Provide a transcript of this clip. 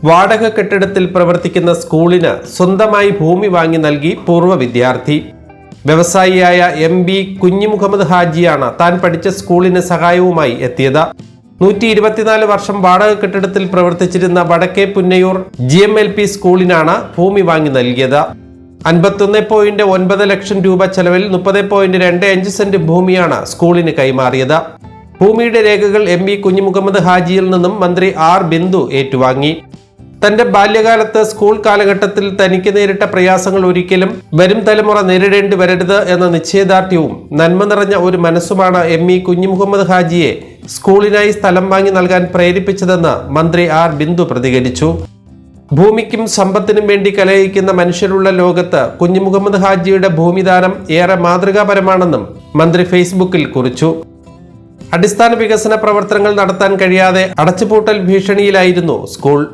വാടക കെട്ടിടത്തിൽ പ്രവർത്തിക്കുന്ന സ്കൂളിന് സ്വന്തമായി ഭൂമി വാങ്ങി നൽകി പൂർവ്വ വിദ്യാർത്ഥി. വ്യവസായിയായ MB കുഞ്ഞിമുഹമ്മദ് ഹാജിയാണ് താൻ പഠിച്ച സ്കൂളിന് സഹായവുമായി എത്തിയത്. 124 വർഷം വാടക കെട്ടിടത്തിൽ പ്രവർത്തിച്ചിരുന്ന വടക്കേ പുന്നയൂർ GMLP സ്കൂളിനാണ് ഭൂമി വാങ്ങി നൽകിയത്. 51.9 ലക്ഷം രൂപ ചെലവിൽ 30.25 സെന്റ് ഭൂമിയാണ് സ്കൂളിന് കൈമാറിയത്. ഭൂമിയുടെ രേഖകൾ MB കുഞ്ഞിമുഹമ്മദ് ഹാജിയിൽ നിന്നും മന്ത്രി R ബിന്ദു ഏറ്റുവാങ്ങി. തന്റെ ബാല്യകാലത്ത് സ്കൂൾ കാലഘട്ടത്തിൽ തനിക്ക് നേരിട്ട പ്രയാസങ്ങൾ ഒരിക്കലും വരും തലമുറ നേരിടേണ്ടി വരരുത് എന്ന നിശ്ചയദാർഢ്യവും നന്മ നിറഞ്ഞ ഒരു മനസ്സുമാണ് MB കുഞ്ഞിമുഹമ്മദ് ഹാജിയെ സ്കൂളിനായി സ്ഥലം വാങ്ങി നൽകാൻ പ്രേരിപ്പിച്ചതെന്ന് മന്ത്രി R ബിന്ദു പ്രതികരിച്ചു. ഭൂമിക്കും സമ്പത്തിനും വേണ്ടി കലഹിക്കുന്ന മനുഷ്യരുള്ള ലോകത്ത് കുഞ്ഞിമുഹമ്മദ് ഹാജിയുടെ ഭൂമിദാനം ഏറെ മാതൃകാപരമാണെന്നും മന്ത്രി ഫേസ്ബുക്കിൽ കുറിച്ചു. അടിസ്ഥാന വികസന പ്രവർത്തനങ്ങൾ നടത്താൻ കഴിയാതെ അടച്ചുപൂട്ടൽ ഭീഷണിയിലായിരുന്നു സ്കൂൾ.